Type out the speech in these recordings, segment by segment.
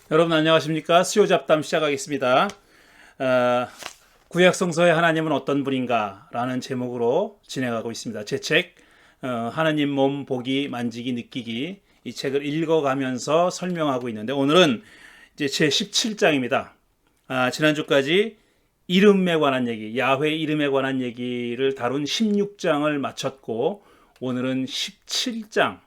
여러분 안녕하십니까? 수요 잡담 시작하겠습니다. 구약 성서의 하나님은 어떤 분인가? 라는 제목으로 진행하고 있습니다. 제 책, 하나님 몸 보기, 만지기, 느끼기, 이 책을 읽어가면서 설명하고 있는데 오늘은 이제 제 17장입니다. 지난주까지 이름에 관한 얘기, 야훼 이름에 관한 얘기를 다룬 16장을 마쳤고 오늘은 17장,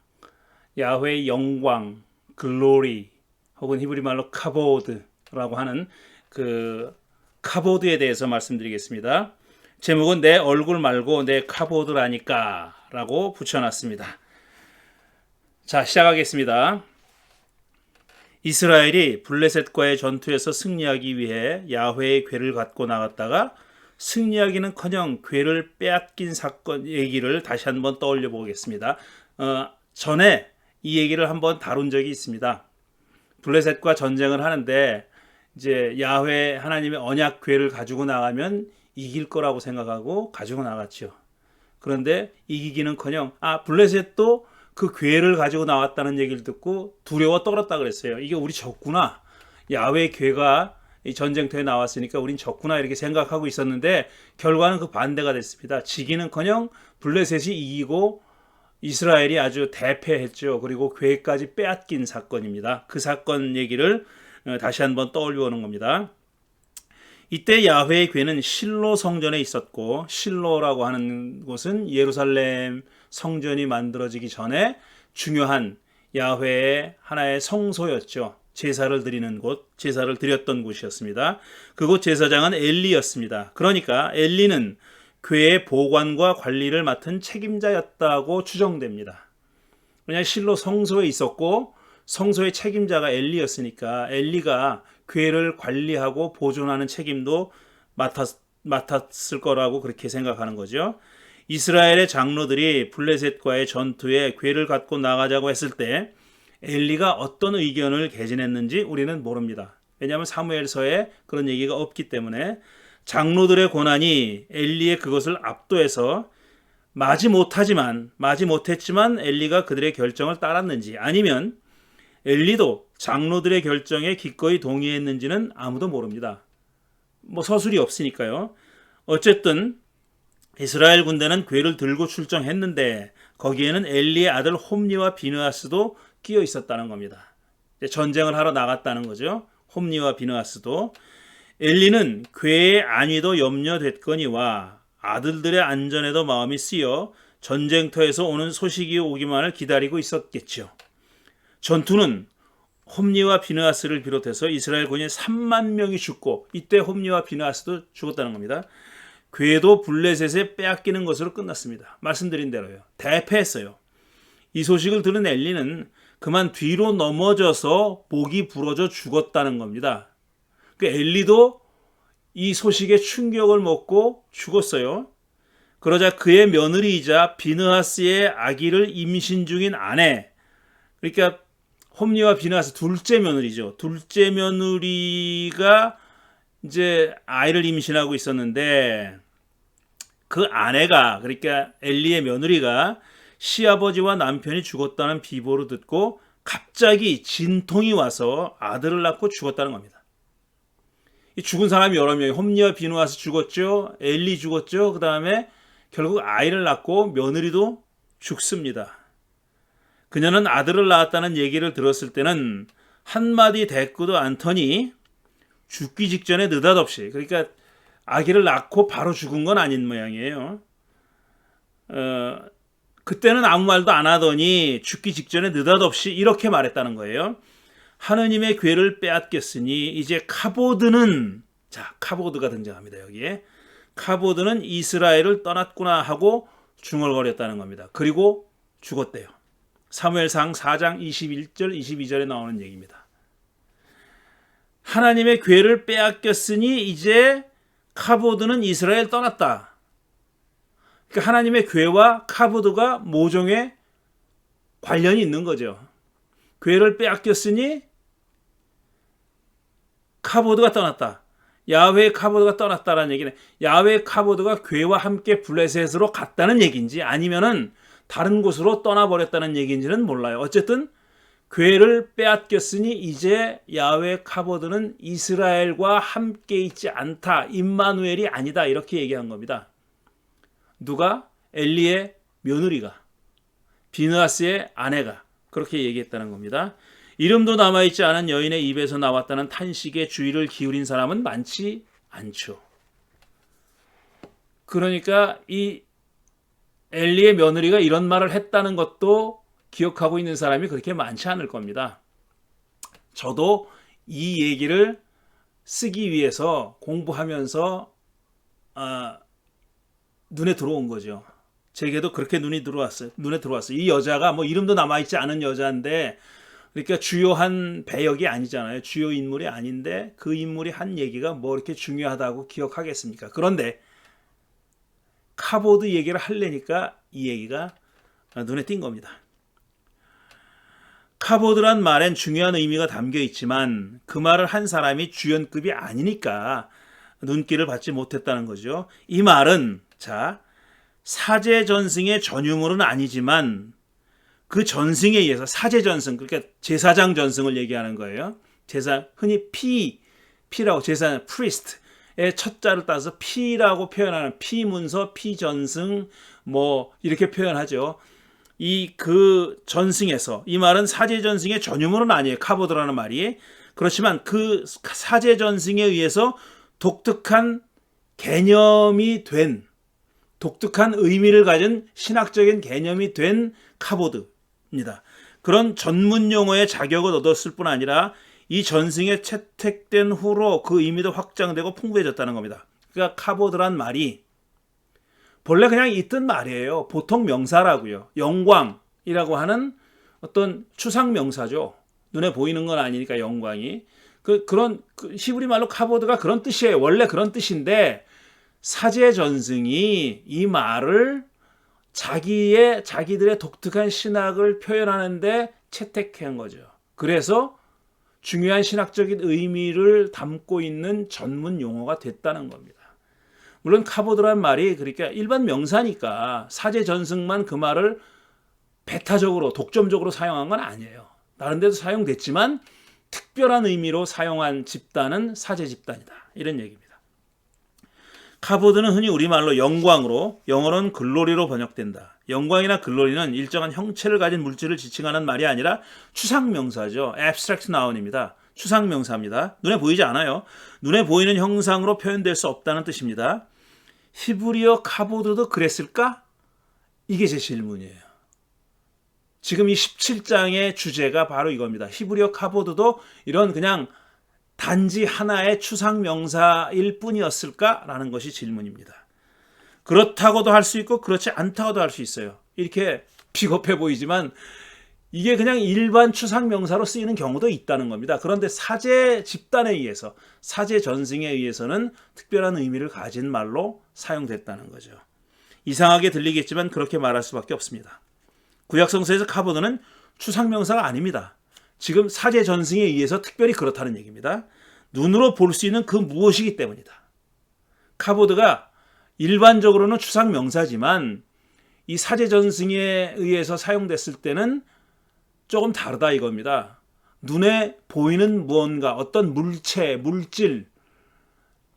야훼의 영광, 글로리, 혹은 히브리 말로 카보드라고 하는 그 카보드에 대해서 말씀드리겠습니다. 제목은 내 얼굴 말고 내 카보드라니까 라고 붙여놨습니다. 자, 시작하겠습니다. 이스라엘이 블레셋과의 전투에서 승리하기 위해 야훼의 궤를 갖고 나갔다가 승리하기는커녕 궤를 빼앗긴 사건 얘기를 다시 한번 떠올려 보겠습니다. 전에 이 얘기를 한번 다룬 적이 있습니다. 블레셋과 전쟁을 하는데 이제 야훼 하나님의 언약 궤를 가지고 나가면 이길 거라고 생각하고 가지고 나갔죠. 그런데 이기기는커녕 블레셋도 그 궤를 가지고 나왔다는 얘기를 듣고 두려워 떨었다 그랬어요. 이게 우리 적구나. 야훼 궤가 이 전쟁터에 나왔으니까 우린 적구나 이렇게 생각하고 있었는데 결과는 그 반대가 됐습니다. 지기는커녕 블레셋이 이기고 이스라엘이 아주 대패했죠. 그리고 궤까지 빼앗긴 사건입니다. 그 사건 얘기를 다시 한번 떠올려 보는 겁니다. 이때 야훼의 궤는 실로 성전에 있었고, 실로라고 하는 곳은 예루살렘 성전이 만들어지기 전에 중요한 야훼의 하나의 성소였죠. 제사를 드리는 곳, 제사를 드렸던 곳이었습니다. 그곳 제사장은 엘리였습니다. 그러니까 엘리는 궤의 보관과 관리를 맡은 책임자였다고 추정됩니다. 그냥 실로 성소에 있었고 성소의 책임자가 엘리였으니까 엘리가 궤를 관리하고 보존하는 책임도 맡았을 거라고 그렇게 생각하는 거죠. 이스라엘의 장로들이 블레셋과의 전투에 궤를 갖고 나가자고 했을 때 엘리가 어떤 의견을 개진했는지 우리는 모릅니다. 왜냐하면 사무엘서에 그런 얘기가 없기 때문에 장로들의 고난이 엘리의 그것을 압도해서 마지 못했지만 엘리가 그들의 결정을 따랐는지 아니면 엘리도 장로들의 결정에 기꺼이 동의했는지는 아무도 모릅니다. 서술이 없으니까요. 어쨌든 이스라엘 군대는 궤를 들고 출정했는데 거기에는 엘리의 아들 홈니와 비느하스도 끼어 있었다는 겁니다. 전쟁을 하러 나갔다는 거죠. 홈니와 비느하스도. 엘리는 궤의 안위도 염려됐거니와 아들들의 안전에도 마음이 쓰여 전쟁터에서 오는 소식이 오기만을 기다리고 있었겠죠. 전투는 홈니와 비느하스를 비롯해서 이스라엘 군인 3만 명이 죽고 이때 홈니와 비느하스도 죽었다는 겁니다. 궤도 블레셋에 빼앗기는 것으로 끝났습니다. 말씀드린 대로요. 대패했어요. 이 소식을 들은 엘리는 그만 뒤로 넘어져서 목이 부러져 죽었다는 겁니다. 그 엘리도 이 소식에 충격을 먹고 죽었어요. 그러자 그의 며느리이자 비느하스의 아기를 임신 중인 아내, 그러니까 홈니와 비느하스 둘째 며느리죠. 둘째 며느리가 이제 아이를 임신하고 있었는데 그 아내가, 그러니까 엘리의 며느리가 시아버지와 남편이 죽었다는 비보를 듣고 갑자기 진통이 와서 아들을 낳고 죽었다는 겁니다. 이 죽은 사람이 여러 명이 홈니와 비느하스 죽었죠. 엘리 죽었죠. 그 다음에 결국 아이를 낳고 며느리도 죽습니다. 그녀는 아들을 낳았다는 얘기를 들었을 때는 한마디 대꾸도 않더니 죽기 직전에 느닷없이, 그러니까 아기를 낳고 바로 죽은 건 아닌 모양이에요. 그때는 아무 말도 안 하더니 죽기 직전에 느닷없이 이렇게 말했다는 거예요. 하느님의 궤를 빼앗겼으니 이제 카보드는, 자, 카보드가 등장합니다. 여기에 카보드는 이스라엘을 떠났구나 하고 중얼거렸다는 겁니다. 그리고 죽었대요. 사무엘상 4장 21절 22절에 나오는 얘기입니다. 하나님의 궤를 빼앗겼으니 이제 카보드는 이스라엘 떠났다. 그러니까 하나님의 궤와 카보드가 모종의 관련이 있는 거죠. 궤를 빼앗겼으니 카보드가 떠났다. 야훼의 카보드가 떠났다라는 얘기는 야훼의 카보드가 궤와 함께 블레셋으로 갔다는 얘기인지 아니면은 다른 곳으로 떠나버렸다는 얘기인지는 몰라요. 어쨌든 괴를 빼앗겼으니 이제 야훼 카보드는 이스라엘과 함께 있지 않다. 임마누엘이 아니다. 이렇게 얘기한 겁니다. 누가? 엘리의 며느리가, 비느하스의 아내가 그렇게 얘기했다는 겁니다. 이름도 남아있지 않은 여인의 입에서 나왔다는 탄식에 주의를 기울인 사람은 많지 않죠. 그러니까 이 엘리의 며느리가 이런 말을 했다는 것도 기억하고 있는 사람이 그렇게 많지 않을 겁니다. 저도 이 얘기를 쓰기 위해서 공부하면서 눈에 들어온 거죠. 제게도 그렇게 눈에 들어왔어요. 이 여자가 뭐 이름도 남아있지 않은 여자인데, 그러니까 주요한 배역이 아니잖아요. 주요 인물이 아닌데 그 인물이 한 얘기가 뭐 이렇게 중요하다고 기억하겠습니까? 그런데 카보드 얘기를 하려니까 이 얘기가 눈에 띈 겁니다. 카보드란 말엔 중요한 의미가 담겨 있지만 그 말을 한 사람이 주연급이 아니니까 눈길을 받지 못했다는 거죠. 이 말은 사제 전승의 전유물은 아니지만 그 전승에 의해서 사제 전승, 그러니까 제사장 전승을 얘기하는 거예요. 흔히 피라고 제사 priest의 첫자를 따서 피라고 표현하는 피문서, 피전승 뭐 이렇게 표현하죠. 그 전승에서, 이 말은 사제 전승의 전유물은 아니에요. 카보드라는 말이. 그렇지만 그 사제 전승에 의해서 독특한 개념이 된, 독특한 의미를 가진 신학적인 개념이 된 카보드입니다. 그런 전문 용어의 자격을 얻었을 뿐 아니라 이 전승에 채택된 후로 그 의미도 확장되고 풍부해졌다는 겁니다. 그러니까 카보드란 말이 본래 그냥 있던 말이에요. 보통 명사라고요. 영광이라고 하는 어떤 추상 명사죠. 눈에 보이는 건 아니니까 영광이. 그런 히브리 말로 카보드가 그런 뜻이에요. 원래 그런 뜻인데 사제 전승이 이 말을 자기들의 독특한 신학을 표현하는데 채택한 거죠. 그래서 중요한 신학적인 의미를 담고 있는 전문 용어가 됐다는 겁니다. 물론 카보드란 말이 그러니까 일반 명사니까 사제 전승만 그 말을 배타적으로 독점적으로 사용한 건 아니에요. 다른 데도 사용됐지만 특별한 의미로 사용한 집단은 사제 집단이다. 이런 얘기입니다. 카보드는 흔히 우리말로 영광으로, 영어로는 글로리로 번역된다. 영광이나 글로리는 일정한 형체를 가진 물질을 지칭하는 말이 아니라 추상명사죠. abstract noun입니다. 추상명사입니다. 눈에 보이지 않아요. 눈에 보이는 형상으로 표현될 수 없다는 뜻입니다. 히브리어 카보드도 그랬을까? 이게 제 질문이에요. 지금 이 17장의 주제가 바로 이겁니다. 히브리어 카보드도 이런 그냥 단지 하나의 추상명사일 뿐이었을까라는 것이 질문입니다. 그렇다고도 할 수 있고 그렇지 않다고도 할 수 있어요. 이렇게 비겁해 보이지만 이게 그냥 일반 추상명사로 쓰이는 경우도 있다는 겁니다. 그런데 사제 집단에 의해서, 사제 전승에 의해서는 특별한 의미를 가진 말로 사용됐다는 거죠. 이상하게 들리겠지만 그렇게 말할 수밖에 없습니다. 구약성서에서 카보드는 추상명사가 아닙니다. 지금 사제 전승에 의해서 특별히 그렇다는 얘기입니다. 눈으로 볼 수 있는 그 무엇이기 때문이다. 카보드가 일반적으로는 추상명사지만 이 사제 전승에 의해서 사용됐을 때는 조금 다르다 이겁니다. 눈에 보이는 무언가, 어떤 물체, 물질,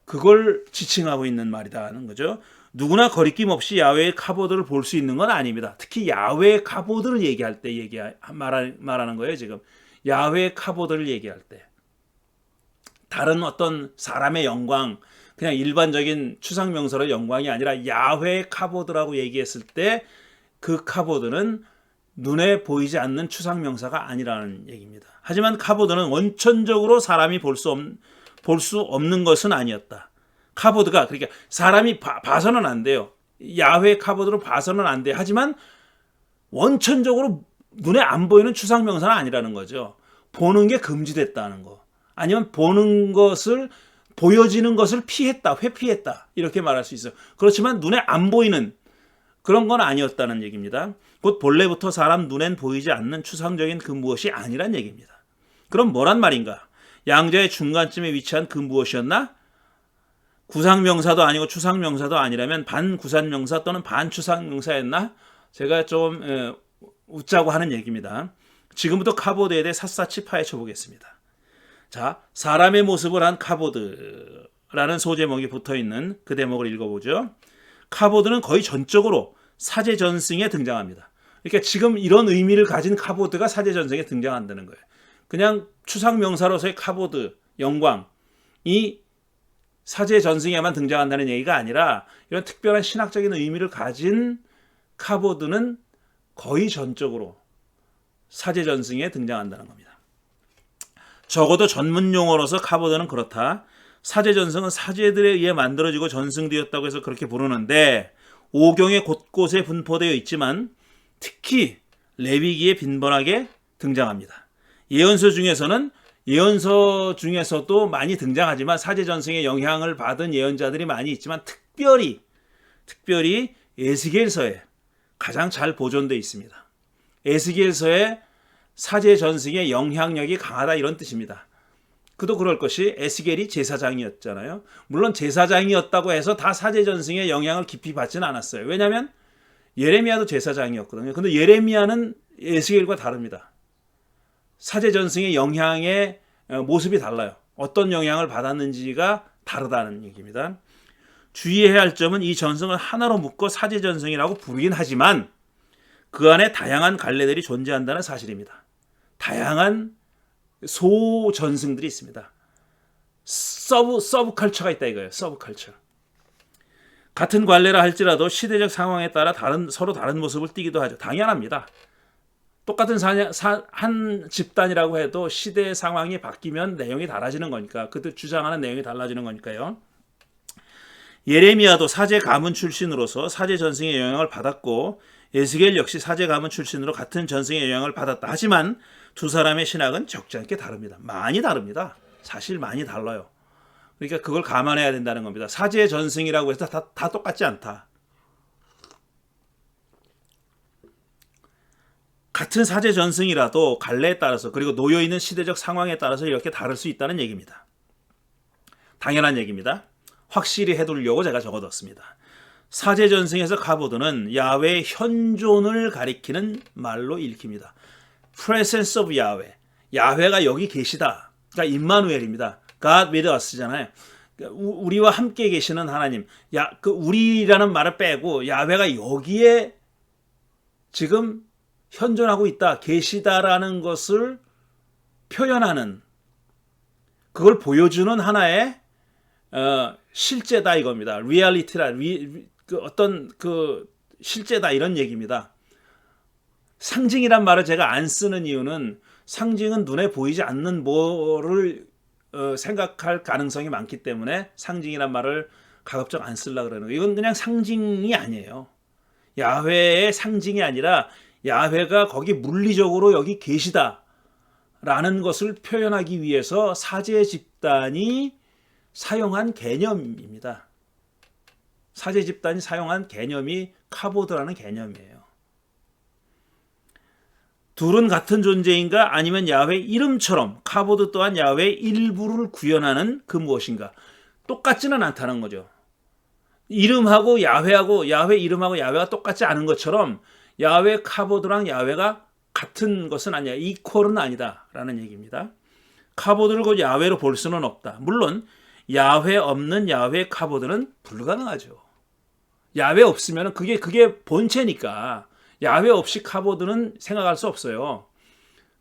그걸 지칭하고 있는 말이다는 거죠. 누구나 거리낌 없이 야훼의 카보드를 볼 수 있는 건 아닙니다. 특히 야훼의 카보드를 얘기할 때 말하는 거예요. 지금 야훼의 카보드를 얘기할 때 다른 어떤 사람의 영광, 그냥 일반적인 추상명사로 영광이 아니라 야훼의 카보드라고 얘기했을 때 그 카보드는 눈에 보이지 않는 추상명사가 아니라는 얘기입니다. 하지만 카보드는 원천적으로 사람이 볼 수 없는 것은 아니었다. 카보드가, 그러니까 사람이 봐서는 안 돼요. 야훼 카보드로 봐서는 안 돼요. 하지만 원천적으로 눈에 안 보이는 추상명사는 아니라는 거죠. 보는 게 금지됐다는 거. 아니면 보여지는 것을 피했다, 회피했다. 이렇게 말할 수 있어요. 그렇지만 눈에 안 보이는 그런 건 아니었다는 얘기입니다. 곧 본래부터 사람 눈엔 보이지 않는 추상적인 그 무엇이 아니란 얘기입니다. 그럼 뭐란 말인가? 양자의 중간쯤에 위치한 그 무엇이었나? 구상명사도 아니고 추상명사도 아니라면 반구산명사 또는 반추상명사였나? 제가 좀 웃자고 하는 얘기입니다. 지금부터 카보드에 대해 샅샅이 파헤쳐 보겠습니다. 자, 사람의 모습을 한 카보드라는 소제목이 붙어있는 그 대목을 읽어보죠. 카보드는 거의 전적으로 사제전승에 등장합니다. 그러니까 지금 이런 의미를 가진 카보드가 사제전승에 등장한다는 거예요. 그냥 추상명사로서의 카보드, 영광이 사제전승에만 등장한다는 얘기가 아니라 이런 특별한 신학적인 의미를 가진 카보드는 거의 전적으로 사제전승에 등장한다는 겁니다. 적어도 전문 용어로서 카보드는 그렇다. 사제전승은 사제들에 의해 만들어지고 전승되었다고 해서 그렇게 부르는데 오경에 곳곳에 분포되어 있지만 특히 레위기에 빈번하게 등장합니다. 예언서 중에서도 많이 등장하지만 사제전승의 영향을 받은 예언자들이 많이 있지만 특별히 에스겔서에 가장 잘 보존되어 있습니다. 에스겔서에 사제전승의 영향력이 강하다 이런 뜻입니다. 그도 그럴 것이 에스겔이 제사장이었잖아요. 물론 제사장이었다고 해서 다 사제전승의 영향을 깊이 받지는 않았어요. 왜냐하면 예레미야도 제사장이었거든요. 근데 예레미야는 에스겔과 다릅니다. 사제전승의 영향의 모습이 달라요. 어떤 영향을 받았는지가 다르다는 얘기입니다. 주의해야 할 점은 이 전승을 하나로 묶어 사제전승이라고 부르긴 하지만 그 안에 다양한 갈래들이 존재한다는 사실입니다. 다양한 소전승들이 있습니다. 서브컬처가 있다 이거예요. 서브컬처. 같은 관례라 할지라도 시대적 상황에 따라 서로 다른 모습을 띠기도 하죠. 당연합니다. 똑같은 한 집단이라고 해도 시대 상황이 바뀌면 내용이 달라지는 거니까 그들 주장하는 내용이 달라지는 거니까요. 예레미야도 사제 가문 출신으로서 사제 전승의 영향을 받았고 에스겔 역시 사제 가문 출신으로 같은 전승의 영향을 받았다. 하지만 두 사람의 신학은 적지 않게 다릅니다. 많이 다릅니다. 사실 많이 달라요. 그러니까 그걸 감안해야 된다는 겁니다. 사제 전승이라고 해서 다 똑같지 않다. 같은 사제 전승이라도 갈래에 따라서 그리고 놓여있는 시대적 상황에 따라서 이렇게 다를 수 있다는 얘기입니다. 당연한 얘기입니다. 확실히 해두려고 제가 적어뒀습니다. 사제 전승에서 카보드는 야훼의 현존을 가리키는 말로 읽힙니다. Presence of Yahweh. 야훼가 여기 계시다. 그러니까 임마누엘입니다. God with us잖아요. 우리와 함께 계시는 하나님. 그 우리라는 말을 빼고 야훼가 여기에 지금 현존하고 있다, 계시다라는 것을 표현하는, 그걸 보여주는 하나의 실제다 이겁니다. 리얼리티라, 어떤 실제다 이런 얘기입니다. 상징이란 말을 제가 안 쓰는 이유는 상징은 눈에 보이지 않는 뭐를 생각할 가능성이 많기 때문에 상징이란 말을 가급적 안 쓰려고 그러는 거예요. 이건 그냥 상징이 아니에요. 야훼의 상징이 아니라 야훼가 거기 물리적으로 여기 계시다라는 것을 표현하기 위해서 사제 집단이 사용한 개념입니다. 사제 집단이 사용한 개념이 카보드라는 개념이에요. 둘은 같은 존재인가 아니면 야훼 이름처럼 카보드 또한 야훼의 일부를 구현하는 그 무엇인가 똑같지는 않다는 거죠. 이름하고 야훼하고 야훼 이름하고 야훼가 똑같지 않은 것처럼 야훼 카보드랑 야훼가 같은 것은 아니야. 이퀄은 아니다라는 얘기입니다. 카보드를 곧 야훼로 볼 수는 없다. 물론 야훼 없는 야훼 카보드는 불가능하죠. 야훼 없으면 그게 본체니까 야훼 없이 카보드는 생각할 수 없어요.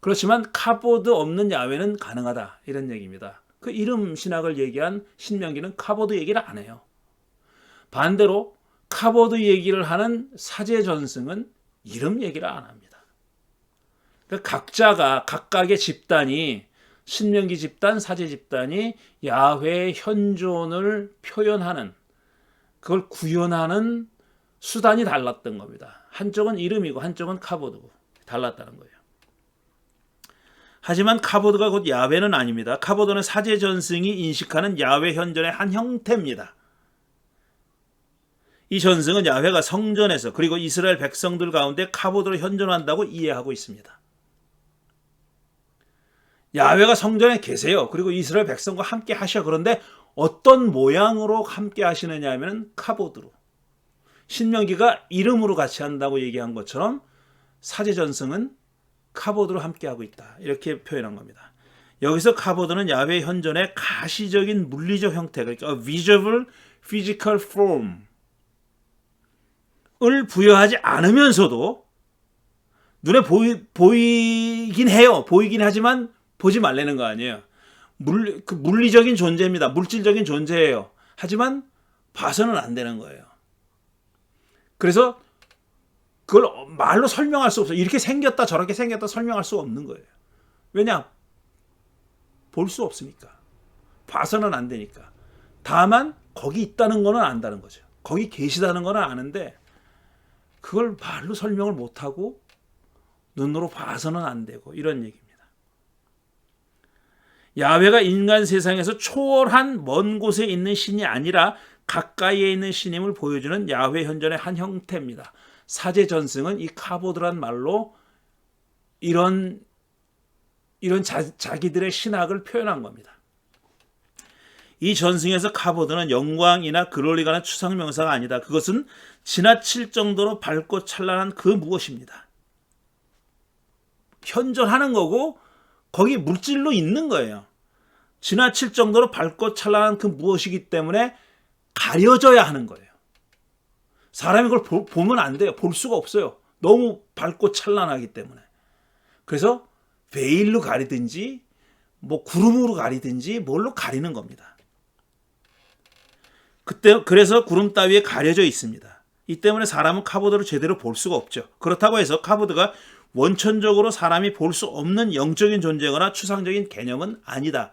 그렇지만 카보드 없는 야훼는 가능하다 이런 얘기입니다. 그 이름 신학을 얘기한 신명기는 카보드 얘기를 안 해요. 반대로 카보드 얘기를 하는 사제 전승은 이름 얘기를 안 합니다. 그러니까 각각의 집단이 신명기 집단, 사제 집단이 야훼의 현존을 표현하는 그걸 구현하는 수단이 달랐던 겁니다. 한쪽은 이름이고 한쪽은 카보드고 달랐다는 거예요. 하지만 카보드가 곧 야훼는 아닙니다. 카보드는 사제 전승이 인식하는 야훼 현존의 한 형태입니다. 이 전승은 야훼가 성전에서 그리고 이스라엘 백성들 가운데 카보드로 현존한다고 이해하고 있습니다. 야훼가 성전에 계세요. 그리고 이스라엘 백성과 함께 하셔. 그런데 어떤 모양으로 함께 하시느냐 하면 카보드로. 신명기가 이름으로 같이 한다고 얘기한 것처럼 사제 전승은 카보드로 함께하고 있다. 이렇게 표현한 겁니다. 여기서 카보드는 야훼 현존의 가시적인 물리적 형태, 그러니까 visible physical form을 부여하지 않으면서도 눈에 보이긴 해요. 보이긴 하지만 보지 말라는 거 아니에요. 물리적인 존재입니다. 물질적인 존재예요. 하지만 봐서는 안 되는 거예요. 그래서 그걸 말로 설명할 수 없어요. 이렇게 생겼다 저렇게 생겼다 설명할 수 없는 거예요. 왜냐? 볼 수 없으니까. 봐서는 안 되니까. 다만 거기 있다는 거는 안다는 거죠. 거기 계시다는 거는 아는데 그걸 말로 설명을 못하고 눈으로 봐서는 안 되고 이런 얘기입니다. 야훼가 인간 세상에서 초월한 먼 곳에 있는 신이 아니라 가까이에 있는 신임을 보여주는 야훼 현존의 한 형태입니다. 사제 전승은 이 카보드란 말로 이런 자기들의 신학을 표현한 겁니다. 이 전승에서 카보드는 영광이나 그럴리 가는 추상 명사가 아니다. 그것은 지나칠 정도로 밝고 찬란한 그 무엇입니다. 현존하는 거고 거기 물질로 있는 거예요. 지나칠 정도로 밝고 찬란한 그 무엇이기 때문에 가려져야 하는 거예요. 사람이 그걸 보면 안 돼요. 볼 수가 없어요. 너무 밝고 찬란하기 때문에. 그래서 베일로 가리든지 뭐 구름으로 가리든지 뭘로 가리는 겁니다. 그래서 구름 따위에 가려져 있습니다. 이 때문에 사람은 카보드를 제대로 볼 수가 없죠. 그렇다고 해서 카보드가 원천적으로 사람이 볼 수 없는 영적인 존재거나 추상적인 개념은 아니다.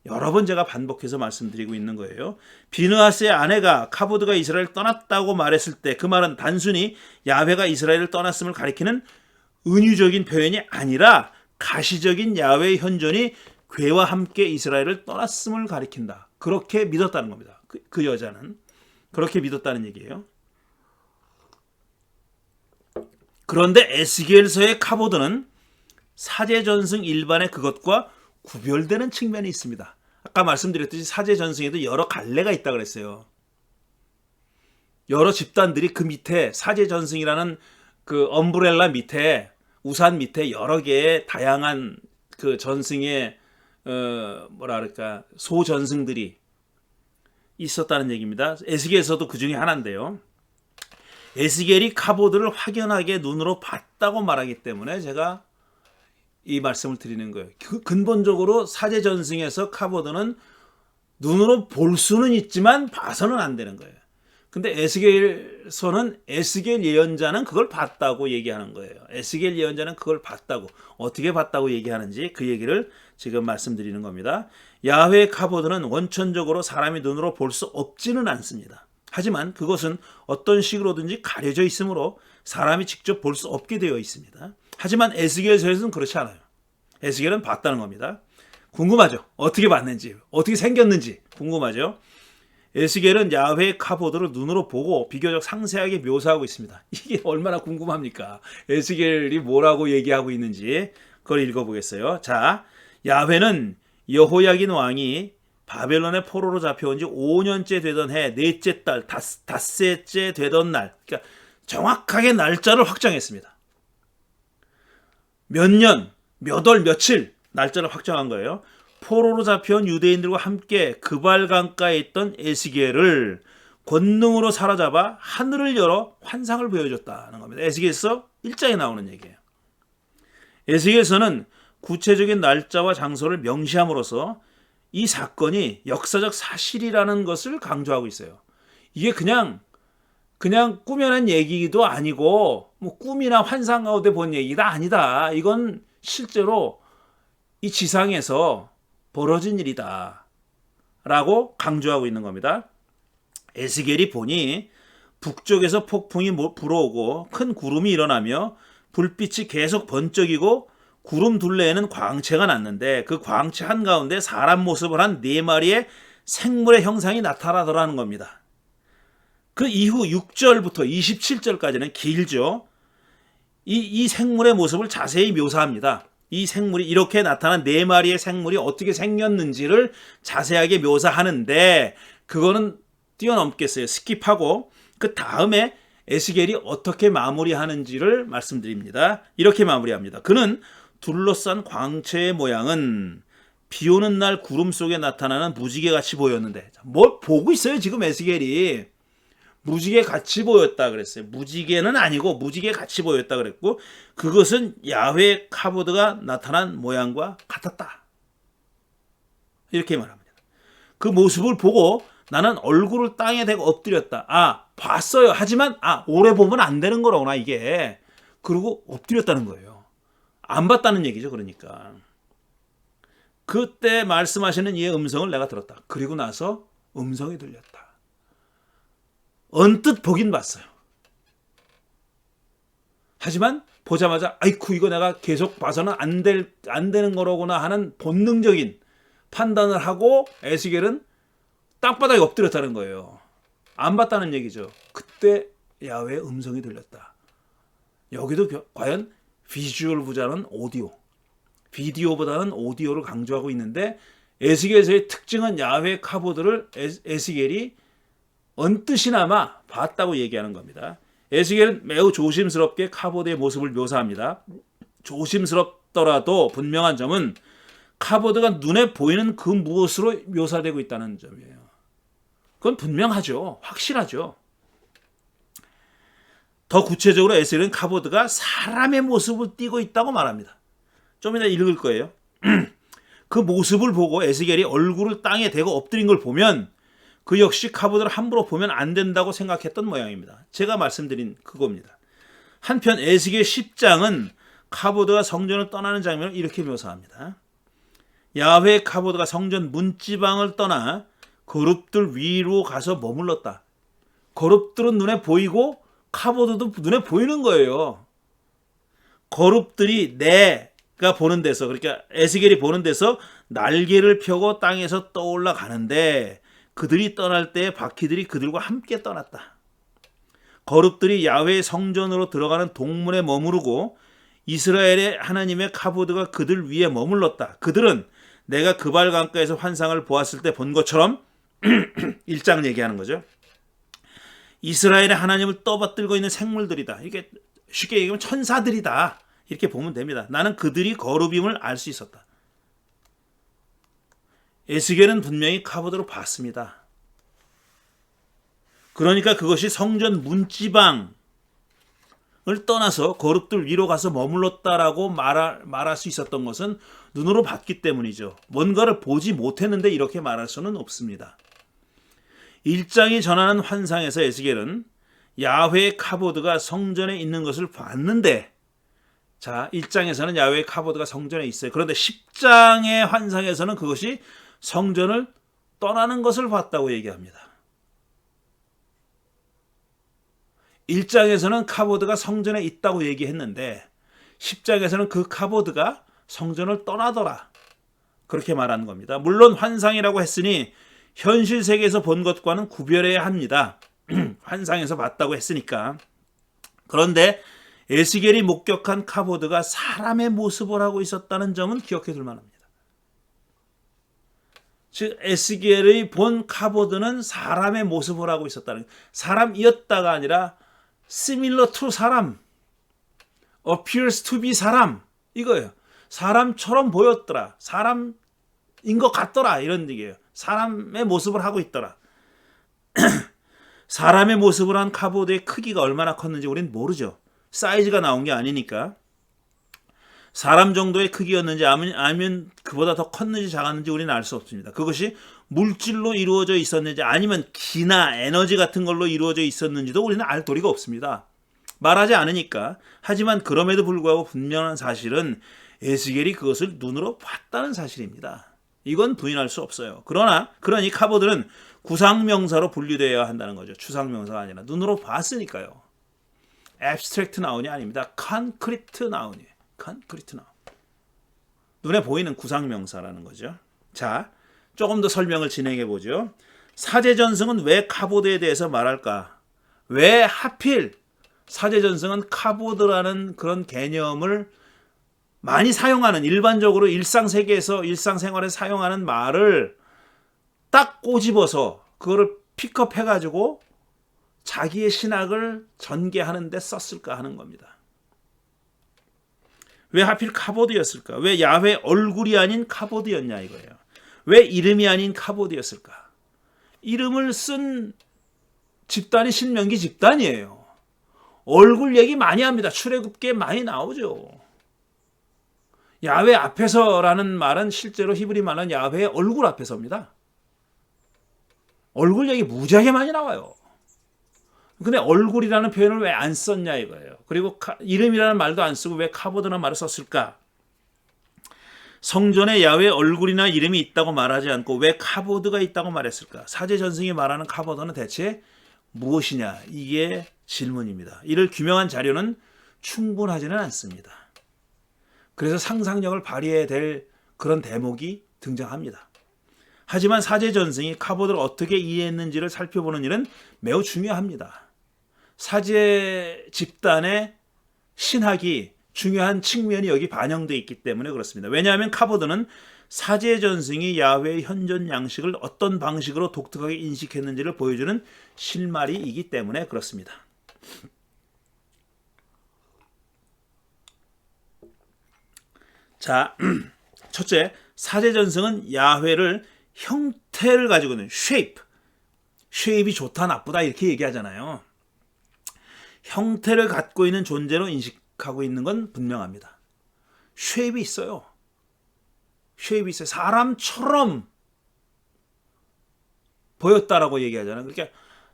여러 번 제가 반복해서 말씀드리고 있는 거예요. 비느하스의 아내가 카보드가 이스라엘을 떠났다고 말했을 때 그 말은 단순히 야훼가 이스라엘을 떠났음을 가리키는 은유적인 표현이 아니라 가시적인 야훼의 현존이 괴와 함께 이스라엘을 떠났음을 가리킨다. 그렇게 믿었다는 겁니다. 그 여자는 그렇게 믿었다는 얘기예요. 그런데 에스겔서의 카보드는 사제전승 일반의 그것과 구별되는 측면이 있습니다. 아까 말씀드렸듯이 사제전승에도 여러 갈래가 있다 그랬어요. 여러 집단들이 그 밑에 사제전승이라는 그 엄브렐라 밑에 우산 밑에 여러 개의 다양한 그 전승의 소전승들이 있었다는 얘기입니다. 에스겔서도 그 중에 하나인데요. 에스겔이 카보드를 확연하게 눈으로 봤다고 말하기 때문에 제가 이 말씀을 드리는 거예요. 근본적으로 사제전승에서 카보드는 눈으로 볼 수는 있지만 봐서는 안 되는 거예요. 근데 에스겔서는 에스겔 예언자는 그걸 봤다고 얘기하는 거예요. 에스겔 예언자는 그걸 봤다고, 어떻게 봤다고 얘기하는지 그 얘기를 지금 말씀드리는 겁니다. 야훼의 카보드는 원천적으로 사람이 눈으로 볼 수 없지는 않습니다. 하지만 그것은 어떤 식으로든지 가려져 있으므로 사람이 직접 볼 수 없게 되어 있습니다. 하지만 에스겔서에서는 그렇지 않아요. 에스겔은 봤다는 겁니다. 궁금하죠? 어떻게 봤는지, 어떻게 생겼는지 궁금하죠? 에스겔은 야훼의 카보드를 눈으로 보고 비교적 상세하게 묘사하고 있습니다. 이게 얼마나 궁금합니까? 에스겔이 뭐라고 얘기하고 있는지 그걸 읽어보겠어요. 자, 야훼는 여호야긴 왕이 바벨론의 포로로 잡혀온 지 5년째 되던 해 넷째 달 닷새째 되던 날, 그러니까 정확하게 날짜를 확정했습니다. 몇 년, 몇 월, 며칠 날짜를 확정한 거예요. 포로로 잡혀온 유대인들과 함께 그발강가에 있던 에스겔을 권능으로 사로잡아 하늘을 열어 환상을 보여줬다는 겁니다. 에스겔서 1장에 나오는 얘기예요. 에스겔서는 구체적인 날짜와 장소를 명시함으로써 이 사건이 역사적 사실이라는 것을 강조하고 있어요. 이게 그냥 꾸며낸 얘기도 아니고 뭐 꿈이나 환상 가운데 본 얘기가 아니다. 이건 실제로 이 지상에서 벌어진 일이다 라고 강조하고 있는 겁니다. 에스겔이 보니 북쪽에서 폭풍이 불어오고 큰 구름이 일어나며 불빛이 계속 번쩍이고 구름 둘레에는 광채가 났는데 그 광채 한가운데 사람 모습을 한 4마리의 생물의 형상이 나타나더라는 겁니다. 그 이후 6절부터 27절까지는 길죠. 이 생물의 모습을 자세히 묘사합니다. 이 생물이 이렇게 나타난 4마리의 생물이 어떻게 생겼는지를 자세하게 묘사하는데 그거는 뛰어넘겠어요. 스킵하고 그 다음에 에스겔이 어떻게 마무리하는지를 말씀드립니다. 이렇게 마무리합니다. 그는 둘러싼 광채의 모양은 비 오는 날 구름 속에 나타나는 무지개 같이 보였는데, 뭘 보고 있어요 지금 에스겔이. 무지개 같이 보였다 그랬어요. 무지개는 아니고 무지개 같이 보였다 그랬고, 그것은 야훼 카보드가 나타난 모양과 같았다, 이렇게 말합니다. 그 모습을 보고 나는 얼굴을 땅에 대고 엎드렸다. 봤어요. 하지만 오래 보면 안 되는 거로구나 이게. 그리고 엎드렸다는 거예요. 안 봤다는 얘기죠. 그러니까 그때 말씀하시는 이의 음성을 내가 들었다. 그리고 나서 음성이 들렸다. 언뜻 보긴 봤어요. 하지만 보자마자 아이쿠, 이거 내가 계속 봐서는 안 되는 거로구나 하는 본능적인 판단을 하고 에스겔은 땅바닥에 엎드렸다는 거예요. 안 봤다는 얘기죠. 그때 야훼의 음성이 들렸다. 여기도 과연 비주얼 보다는 오디오, 비디오보다는 오디오를 강조하고 있는데, 에스겔에서의 특징은 야훼 카보드를 에스겔이 언뜻이나마 봤다고 얘기하는 겁니다. 에스겔은 매우 조심스럽게 카보드의 모습을 묘사합니다. 조심스럽더라도 분명한 점은 카보드가 눈에 보이는 그 무엇으로 묘사되고 있다는 점이에요. 그건 분명하죠. 확실하죠. 더 구체적으로 에스겔은 카보드가 사람의 모습을 띠고 있다고 말합니다. 좀 이따 읽을 거예요. 그 모습을 보고 에스겔이 얼굴을 땅에 대고 엎드린 걸 보면 그 역시 카보드를 함부로 보면 안 된다고 생각했던 모양입니다. 제가 말씀드린 그겁니다. 한편 에스겔 10장은 카보드가 성전을 떠나는 장면을 이렇게 묘사합니다. 야훼 카보드가 성전 문지방을 떠나 거룹들 위로 가서 머물렀다. 거룹들은 눈에 보이고 카보드도 눈에 보이는 거예요. 거룹들이 내가 보는 데서, 그러니까 에스겔이 보는 데서 날개를 펴고 땅에서 떠올라 가는데, 그들이 떠날 때 바퀴들이 그들과 함께 떠났다. 거룹들이 야훼 성전으로 들어가는 동문에 머무르고 이스라엘의 하나님의 카보드가 그들 위에 머물렀다. 그들은 내가 그발 강가에서 환상을 보았을 때 본 것처럼 1장 얘기하는 거죠. 이스라엘의 하나님을 떠받들고 있는 생물들이다. 이게 쉽게 얘기하면 천사들이다. 이렇게 보면 됩니다. 나는 그들이 거룩임을 알 수 있었다. 에스겔은 분명히 카보드로 봤습니다. 그러니까 그것이 성전 문지방을 떠나서 거룩들 위로 가서 머물렀다라고 말할 수 있었던 것은 눈으로 봤기 때문이죠. 뭔가를 보지 못했는데 이렇게 말할 수는 없습니다. 1장이 전하는 환상에서 에스겔은 야훼 카보드가 성전에 있는 것을 봤는데, 자, 1장에서는 야훼 카보드가 성전에 있어요. 그런데 10장의 환상에서는 그것이 성전을 떠나는 것을 봤다고 얘기합니다. 1장에서는 카보드가 성전에 있다고 얘기했는데 10장에서는 그 카보드가 성전을 떠나더라, 그렇게 말하는 겁니다. 물론 환상이라고 했으니 현실 세계에서 본 것과는 구별해야 합니다. 환상에서 봤다고 했으니까. 그런데 에스겔이 목격한 카보드가 사람의 모습을 하고 있었다는 점은 기억해 둘 만합니다. 즉 에스겔의 본 카보드는 사람의 모습을 하고 있었다는, 사람이었다가 아니라 similar to 사람, appears to be 사람, 이거예요. 사람처럼 보였더라, 사람인 것 같더라, 이런 얘기예요. 사람의 모습을 하고 있더라. 사람의 모습을 한 카보드의 크기가 얼마나 컸는지 우리는 모르죠. 사이즈가 나온 게 아니니까. 사람 정도의 크기였는지 아니면 그보다 더 컸는지 작았는지 우리는 알 수 없습니다. 그것이 물질로 이루어져 있었는지 아니면 기나 에너지 같은 걸로 이루어져 있었는지도 우리는 알 도리가 없습니다. 말하지 않으니까. 하지만 그럼에도 불구하고 분명한 사실은 에스겔이 그것을 눈으로 봤다는 사실입니다. 이건 부인할 수 없어요. 그러니 카보드는 구상명사로 분류되어야 한다는 거죠. 추상명사가 아니라 눈으로 봤으니까요. abstract 나운이 아닙니다. concrete 나운이에요. concrete 나운. 눈에 보이는 구상명사라는 거죠. 자, 조금 더 설명을 진행해 보죠. 사제전승은 왜 카보드에 대해서 말할까? 왜 하필 사제전승은 카보드라는 그런 개념을 많이 사용하는, 일반적으로 일상세계에서 일상생활에 사용하는 말을 딱 꼬집어서 그거를 픽업해가지고 자기의 신학을 전개하는 데 썼을까 하는 겁니다. 왜 하필 카보드였을까? 왜 야훼 얼굴이 아닌 카보드였냐 이거예요. 왜 이름이 아닌 카보드였을까? 이름을 쓴 집단이 신명기 집단이에요. 얼굴 얘기 많이 합니다. 출애굽기에 많이 나오죠. 야훼 앞에서라는 말은 실제로 히브리 말은 야훼의 얼굴 앞에서입니다. 얼굴 얘기 무지하게 많이 나와요. 근데 얼굴이라는 표현을 왜 안 썼냐 이거예요. 그리고 이름이라는 말도 안 쓰고 왜 카보드라는 말을 썼을까? 성전에 야훼 얼굴이나 이름이 있다고 말하지 않고 왜 카보드가 있다고 말했을까? 사제전승이 말하는 카보드는 대체 무엇이냐? 이게 질문입니다. 이를 규명한 자료는 충분하지는 않습니다. 그래서 상상력을 발휘해야 될 그런 대목이 등장합니다. 하지만 사제전승이 카보드를 어떻게 이해했는지를 살펴보는 일은 매우 중요합니다. 사제 집단의 신학이 중요한 측면이 여기 반영되어 있기 때문에 그렇습니다. 왜냐하면 카보드는 사제전승이 야훼의 현존 양식을 어떤 방식으로 독특하게 인식했는지를 보여주는 실마리이기 때문에 그렇습니다. 자, 첫째, 사제전승은 야훼를 형태를 가지고 있는 쉐입이 좋다 나쁘다 이렇게 얘기하잖아요. 형태를 갖고 있는 존재로 인식하고 있는 건 분명합니다. 쉐입이 있어요. 사람처럼 보였다라고 얘기하잖아요. 그러니까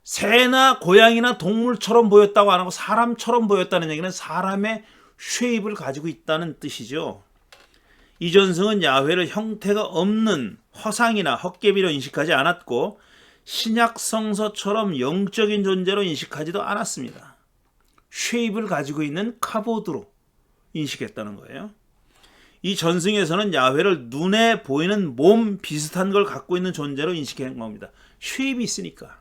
새나 고양이나 동물처럼 보였다고 안 하고 사람처럼 보였다는 얘기는 사람의 쉐입을 가지고 있다는 뜻이죠. 이 전승은 야훼를 형태가 없는 허상이나 헛개비로 인식하지 않았고 신약 성서처럼 영적인 존재로 인식하지도 않았습니다. 쉐입을 가지고 있는 카보드로 인식했다는 거예요. 이 전승에서는 야훼를 눈에 보이는 몸 비슷한 걸 갖고 있는 존재로 인식한 겁니다. 쉐입이 있으니까.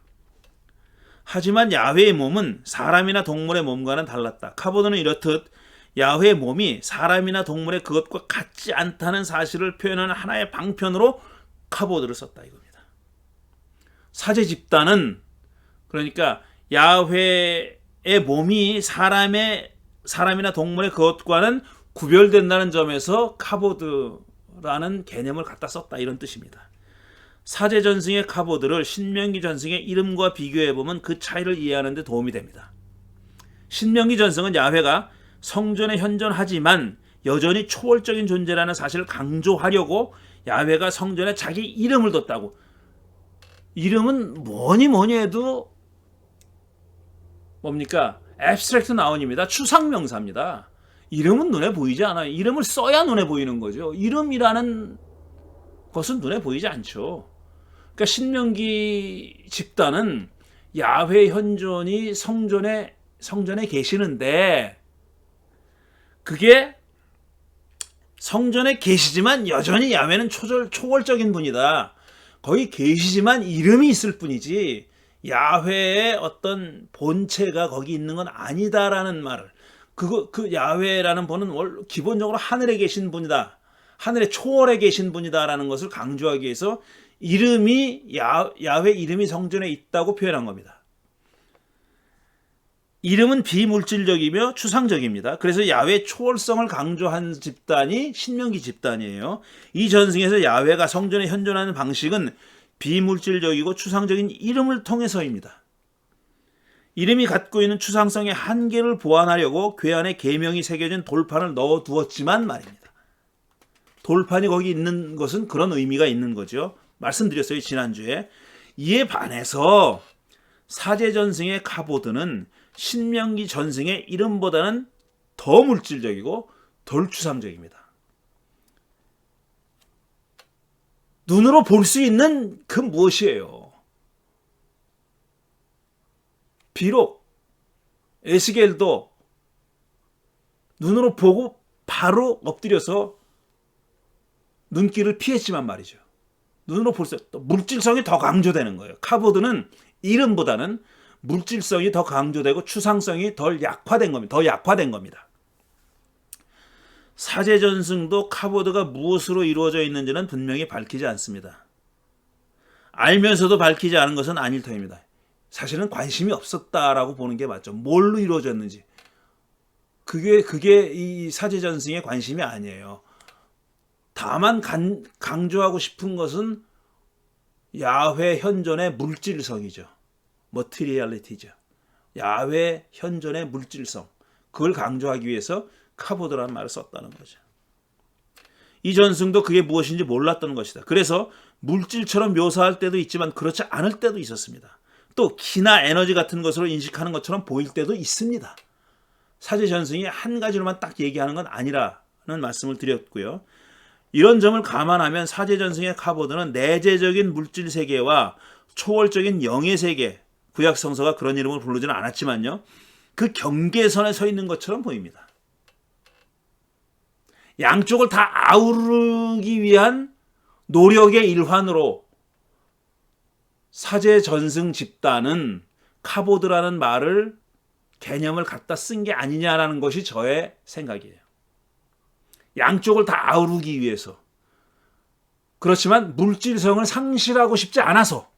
하지만 야훼의 몸은 사람이나 동물의 몸과는 달랐다. 카보드는 이렇듯 야훼의 몸이 사람이나 동물의 그것과 같지 않다는 사실을 표현하는 하나의 방편으로 카보드를 썼다 이겁니다. 사제 집단은 그러니까 야훼의 몸이 사람이나 동물의 그것과는 구별된다는 점에서 카보드라는 개념을 갖다 썼다 이런 뜻입니다. 사제 전승의 카보드를 신명기 전승의 이름과 비교해보면 그 차이를 이해하는 데 도움이 됩니다. 신명기 전승은 야훼가 성전에 현존하지만 여전히 초월적인 존재라는 사실을 강조하려고 야훼가 성전에 자기 이름을 뒀다고. 이름은 뭐니 해도 뭡니까? 앱스트랙트 나운입니다. 추상명사입니다. 이름은 눈에 보이지 않아요. 이름을 써야 눈에 보이는 거죠. 이름이라는 것은 눈에 보이지 않죠. 그러니까 신명기 집단은 야훼 현존이 성전에 계시는데 그게 성전에 계시지만 여전히 야훼는 초월적인 분이다. 거기 계시지만 이름이 있을 뿐이지 야훼의 어떤 본체가 거기 있는 건 아니다라는 말을 그 야훼라는 분은 기본적으로 하늘에 계신 분이다. 하늘에 초월에 계신 분이다라는 것을 강조하기 위해서 야훼 이름이 성전에 있다고 표현한 겁니다. 이름은 비물질적이며 추상적입니다. 그래서 야훼의 초월성을 강조한 집단이 신명기 집단이에요. 이 전승에서 야훼가 성전에 현존하는 방식은 비물질적이고 추상적인 이름을 통해서입니다. 이름이 갖고 있는 추상성의 한계를 보완하려고 궤안에 계명이 새겨진 돌판을 넣어두었지만 말입니다. 돌판이 거기 있는 것은 그런 의미가 있는 거죠. 말씀드렸어요, 지난주에. 이에 반해서 사제전승의 카보드는 신명기 전승의 이름보다는 더 물질적이고 덜 추상적입니다. 눈으로 볼 수 있는 그 무엇이에요? 비록 에스겔도 눈으로 보고 바로 엎드려서 눈길을 피했지만 말이죠. 눈으로 볼 수 물질성이 더 강조되는 거예요. 카보드는 이름보다는 물질성이 더 강조되고 추상성이 더 약화된 겁니다. 사제전승도 카보드가 무엇으로 이루어져 있는지는 분명히 밝히지 않습니다. 알면서도 밝히지 않은 것은 아닐 터입니다. 사실은 관심이 없었다라고 보는 게 맞죠. 뭘로 이루어졌는지. 그게 이 사제전승의 관심이 아니에요. 다만 강조하고 싶은 것은 야훼 현존의 물질성이죠. 머티리얼리티죠. 야훼 현존의 물질성. 그걸 강조하기 위해서 카보드라는 말을 썼다는 거죠. 이 전승도 그게 무엇인지 몰랐던 것이다. 그래서 물질처럼 묘사할 때도 있지만 그렇지 않을 때도 있었습니다. 또 기나 에너지 같은 것으로 인식하는 것처럼 보일 때도 있습니다. 사제전승이 한 가지로만 딱 얘기하는 건 아니라는 말씀을 드렸고요. 이런 점을 감안하면 사제전승의 카보드는 내재적인 물질 세계와 초월적인 영의 세계, 구약 성서가 그런 이름을 부르지는 않았지만요, 그 경계선에 서 있는 것처럼 보입니다. 양쪽을 다 아우르기 위한 노력의 일환으로 사제전승 집단은 카보드라는 말을 개념을 갖다 쓴 게 아니냐라는 것이 저의 생각이에요. 양쪽을 다 아우르기 위해서. 그렇지만 물질성을 상실하고 싶지 않아서.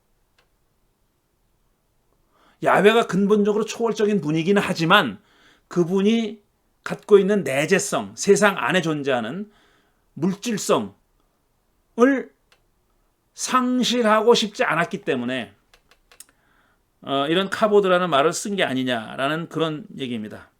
야훼가 근본적으로 초월적인 분이기는 하지만 그분이 갖고 있는 내재성, 세상 안에 존재하는 물질성을 상실하고 싶지 않았기 때문에 이런 카보드라는 말을 쓴 게 아니냐라는 그런 얘기입니다.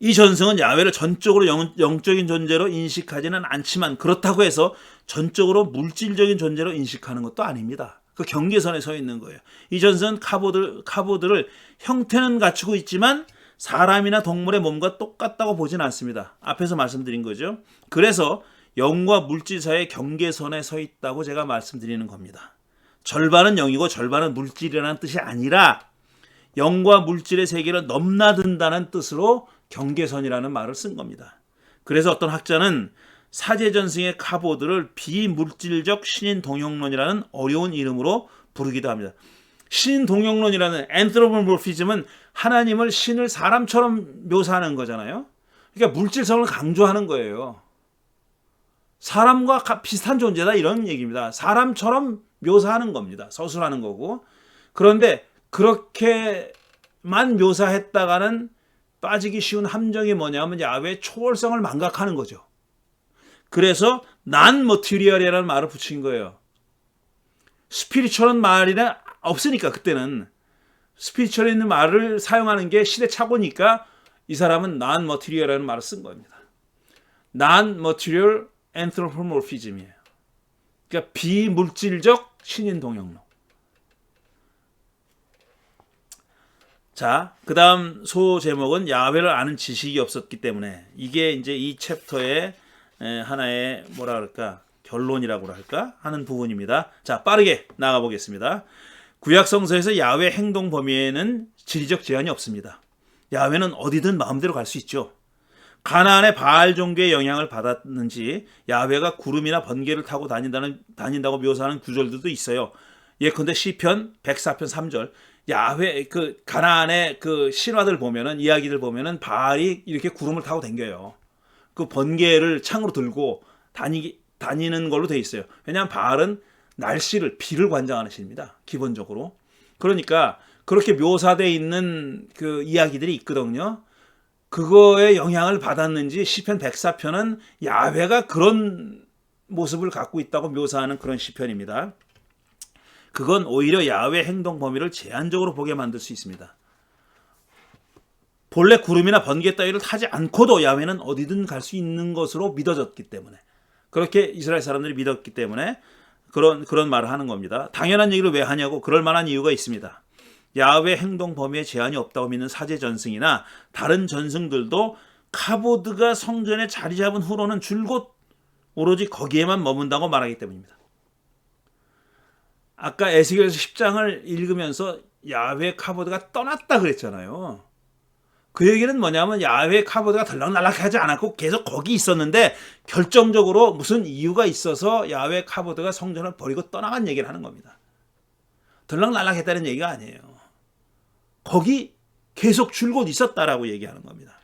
이 전승은 야훼를 전적으로 영적인 존재로 인식하지는 않지만 그렇다고 해서 전적으로 물질적인 존재로 인식하는 것도 아닙니다. 그 경계선에 서 있는 거예요. 이 전승은 카보드를 형태는 갖추고 있지만 사람이나 동물의 몸과 똑같다고 보진 않습니다. 앞에서 말씀드린 거죠. 그래서 영과 물질 사이의 경계선에 서 있다고 제가 말씀드리는 겁니다. 절반은 영이고 절반은 물질이라는 뜻이 아니라 영과 물질의 세계를 넘나든다는 뜻으로 경계선이라는 말을 쓴 겁니다. 그래서 어떤 학자는 사제전승의 카보드를 비물질적 신인 동형론이라는 어려운 이름으로 부르기도 합니다. 신인 동형론이라는 앤트로포모피즘은 하나님을 신을 사람처럼 묘사하는 거잖아요. 그러니까 물질성을 강조하는 거예요. 사람과 비슷한 존재다 이런 얘기입니다. 사람처럼 묘사하는 겁니다. 서술하는 거고. 그런데 그렇게만 묘사했다가는 빠지기 쉬운 함정이 뭐냐면 야훼의 초월성을 망각하는 거죠. 그래서 난 머티리얼이라는 말을 붙인 거예요. 스피리추얼한 말이나 없으니까 그때는 스피리추얼 있는 말을 사용하는 게 시대착오니까 이 사람은 난 머티리얼이라는 말을 쓴 겁니다. 난 머티리얼 앤트로포모피즘이에요. 그러니까 비물질적 신인 동형론. 자, 그 다음 소 제목은 야훼를 아는 지식이 없었기 때문에 이게 이제 이 챕터의 하나의 뭐라 그럴까 결론이라고 할까 하는 부분입니다. 자, 빠르게 나가 보겠습니다. 구약 성서에서 야훼 행동 범위에는 지리적 제한이 없습니다. 야훼는 어디든 마음대로 갈 수 있죠. 가나안의 바알 종교의 영향을 받았는지 야훼가 구름이나 번개를 타고 다닌다고 묘사하는 구절들도 있어요. 예컨대 시편 104편 3절 야훼 그 가나안의 그 신화들 보면은 이야기들 보면은 바알이 이렇게 구름을 타고 다녀요. 그 번개를 창으로 들고 다니는 걸로 돼 있어요. 왜냐하면 바알은 날씨를 비를 관장하는 신입니다. 기본적으로. 그러니까 그렇게 묘사되어 있는 그 이야기들이 있거든요. 그거에 영향을 받았는지 시편 104편은 야훼가 그런 모습을 갖고 있다고 묘사하는 그런 시편입니다. 그건 오히려 야훼 행동 범위를 제한적으로 보게 만들 수 있습니다. 본래 구름이나 번개 따위를 타지 않고도 야훼는 어디든 갈 수 있는 것으로 믿어졌기 때문에 그렇게 이스라엘 사람들이 믿었기 때문에 그런 말을 하는 겁니다. 당연한 얘기를 왜 하냐고 그럴 만한 이유가 있습니다. 야훼 행동 범위에 제한이 없다고 믿는 사제 전승이나 다른 전승들도 카보드가 성전에 자리 잡은 후로는 줄곧 오로지 거기에만 머문다고 말하기 때문입니다. 아까 에스겔서 10장을 읽으면서 야훼 카보드가 떠났다 그랬잖아요. 그 얘기는 뭐냐면 야훼 카보드가 들락날락하지 않았고 계속 거기 있었는데 결정적으로 무슨 이유가 있어서 야훼 카보드가 성전을 버리고 떠나간 얘기를 하는 겁니다. 들락날락했다는 얘기가 아니에요. 거기 계속 줄곧 있었다라고 얘기하는 겁니다.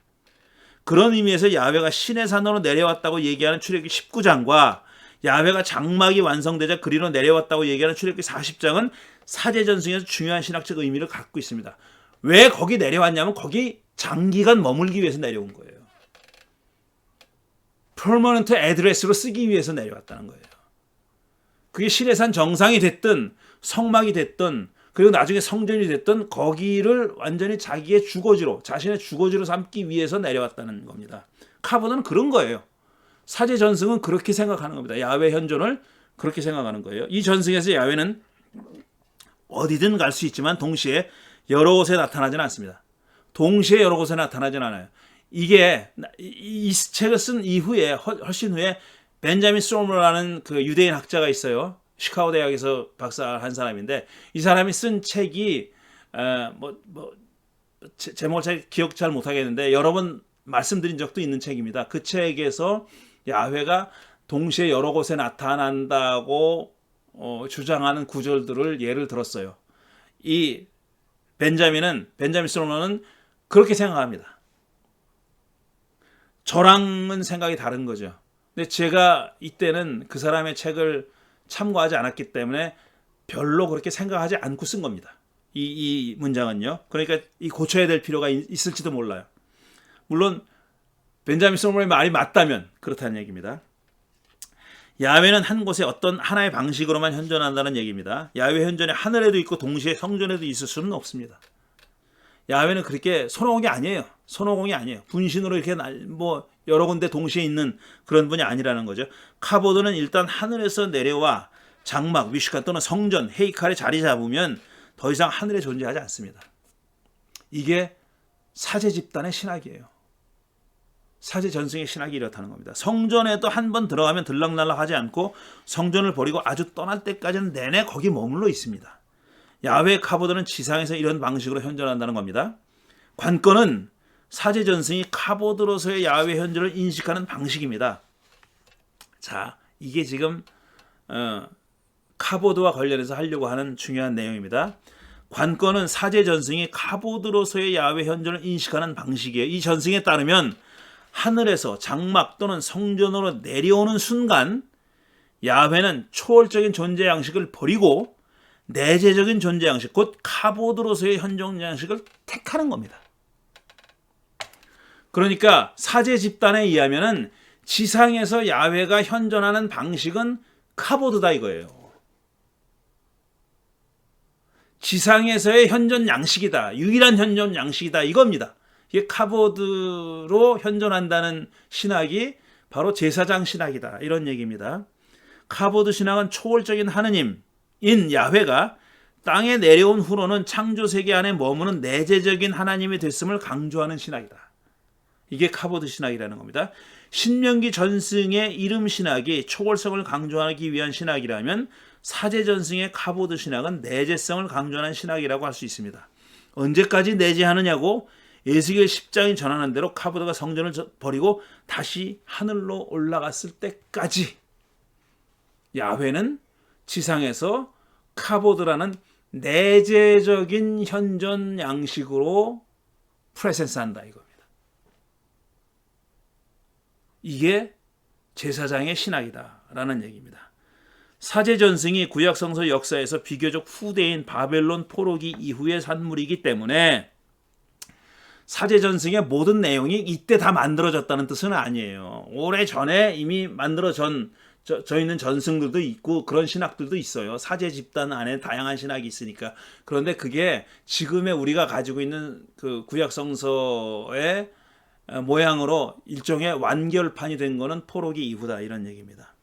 그런 의미에서 야훼가 신의 산으로 내려왔다고 얘기하는 출애굽기 19장과 야훼가 장막이 완성되자 그리로 내려왔다고 얘기하는 출애굽기 40장은 사제전승에서 중요한 신학적 의미를 갖고 있습니다. 왜 거기 내려왔냐면 거기 장기간 머물기 위해서 내려온 거예요. 퍼머넌트 애드레스로 쓰기 위해서 내려왔다는 거예요. 그게 시내산 정상이 됐든 성막이 됐든 그리고 나중에 성전이 됐든 거기를 완전히 자기의 주거지로, 자신의 주거지로 삼기 위해서 내려왔다는 겁니다. 카보드는 그런 거예요. 사제 전승은 그렇게 생각하는 겁니다. 야훼 현존을 그렇게 생각하는 거예요. 이 전승에서 야훼는 어디든 갈 수 있지만 동시에 여러 곳에 나타나지는 않습니다. 동시에 여러 곳에 나타나지는 않아요. 이게 이 책을 쓴 이후에 훨씬 후에 벤자민 스토머라는 그 유대인 학자가 있어요. 시카고 대학에서 박사한 사람인데 이 사람이 쓴 책이 제목을 기억 잘 못하겠는데 여러 번 말씀드린 적도 있는 책입니다. 그 책에서 야훼가 동시에 여러 곳에 나타난다고 주장하는 구절들을 예를 들었어요. 이 벤자민 스토머는 그렇게 생각합니다. 저랑은 생각이 다른 거죠. 근데 제가 이때는 그 사람의 책을 참고하지 않았기 때문에 별로 그렇게 생각하지 않고 쓴 겁니다. 이 문장은요. 그러니까 이 고쳐야 될 필요가 있을지도 몰라요. 물론 벤자민 스토머의 말이 맞다면 그렇다는 얘기입니다. 야훼는 한 곳에 어떤 하나의 방식으로만 현존한다는 얘기입니다. 야훼 현존이 하늘에도 있고 동시에 성전에도 있을 수는 없습니다. 야훼는 그렇게 손오공이 아니에요. 손오공이 아니에요. 분신으로 이렇게 여러 군데 동시에 있는 그런 분이 아니라는 거죠. 카보드는 일단 하늘에서 내려와 장막, 미슈칸 또는 성전, 헤이칼에 자리 잡으면 더 이상 하늘에 존재하지 않습니다. 이게 사제 집단의 신학이에요. 사제 전승의 신학이 이렇다는 겁니다. 성전에도 한 번 들어가면 들락날락 하지 않고 성전을 버리고 아주 떠날 때까지는 내내 거기 머물러 있습니다. 야훼 카보드는 지상에서 이런 방식으로 현존한다는 겁니다. 관건은 사제 전승이 카보드로서의 야훼 현존을 인식하는 방식입니다. 자, 이게 지금 카보드와 관련해서 하려고 하는 중요한 내용입니다. 관건은 사제 전승이 카보드로서의 야훼 현존을 인식하는 방식이에요. 이 전승에 따르면 하늘에서 장막 또는 성전으로 내려오는 순간 야훼는 초월적인 존재 양식을 버리고 내재적인 존재 양식, 곧 카보드로서의 현존 양식을 택하는 겁니다. 그러니까 사제 집단에 의하면은 지상에서 야훼가 현존하는 방식은 카보드다 이거예요. 지상에서의 현존 양식이다. 유일한 현존 양식이다 이겁니다. 이게 카보드로 현존한다는 신학이 바로 제사장 신학이다. 이런 얘기입니다. 카보드 신학은 초월적인 하느님인 야훼가 땅에 내려온 후로는 창조 세계 안에 머무는 내재적인 하나님이 됐음을 강조하는 신학이다. 이게 카보드 신학이라는 겁니다. 신명기 전승의 이름 신학이 초월성을 강조하기 위한 신학이라면 사제 전승의 카보드 신학은 내재성을 강조하는 신학이라고 할 수 있습니다. 언제까지 내재하느냐고 에스겔 10장이 전하는 대로 카보드가 성전을 버리고 다시 하늘로 올라갔을 때까지 야훼는 지상에서 카보드라는 내재적인 현존 양식으로 프레센스한다 이겁니다. 이게 제사장의 신학이다라는 얘기입니다. 사제 전승이 구약 성서 역사에서 비교적 후대인 바벨론 포로기 이후의 산물이기 때문에 사제 전승의 모든 내용이 이때 다 만들어졌다는 뜻은 아니에요. 오래 전에 이미 만들어져 있는 전승들도 있고 그런 신학들도 있어요. 사제 집단 안에 다양한 신학이 있으니까. 그런데 그게 지금의 우리가 가지고 있는 그 구약 성서의 모양으로 일종의 완결판이 된 거는 포로기 이후다 이런 얘기입니다.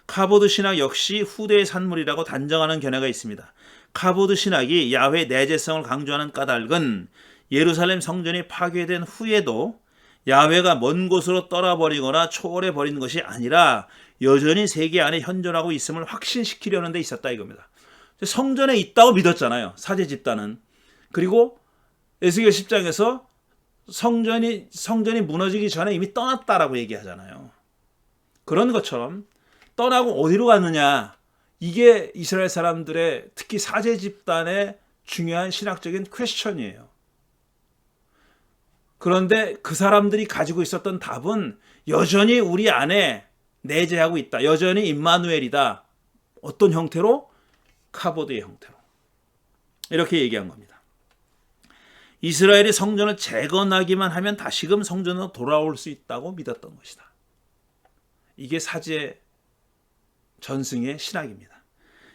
카보드 신학 역시 후대의 산물이라고 단정하는 견해가 있습니다. 카보드 신학이 야훼 내재성을 강조하는 까닭은 예루살렘 성전이 파괴된 후에도 야훼가 먼 곳으로 떠나버리거나 초월해버린 것이 아니라 여전히 세계 안에 현존하고 있음을 확신시키려는 데 있었다 이겁니다. 성전에 있다고 믿었잖아요. 사제 집단은. 그리고 에스겔 10장에서 성전이 무너지기 전에 이미 떠났다라고 얘기하잖아요. 그런 것처럼 떠나고 어디로 갔느냐, 이게 이스라엘 사람들의 특히 사제 집단의 중요한 신학적인 퀘스천이에요. 그런데 그 사람들이 가지고 있었던 답은 여전히 우리 안에 내재하고 있다. 여전히 임마누엘이다. 어떤 형태로? 카보드의 형태로. 이렇게 얘기한 겁니다. 이스라엘이 성전을 재건하기만 하면 다시금 성전으로 돌아올 수 있다고 믿었던 것이다. 이게 사제 전승의 신학입니다.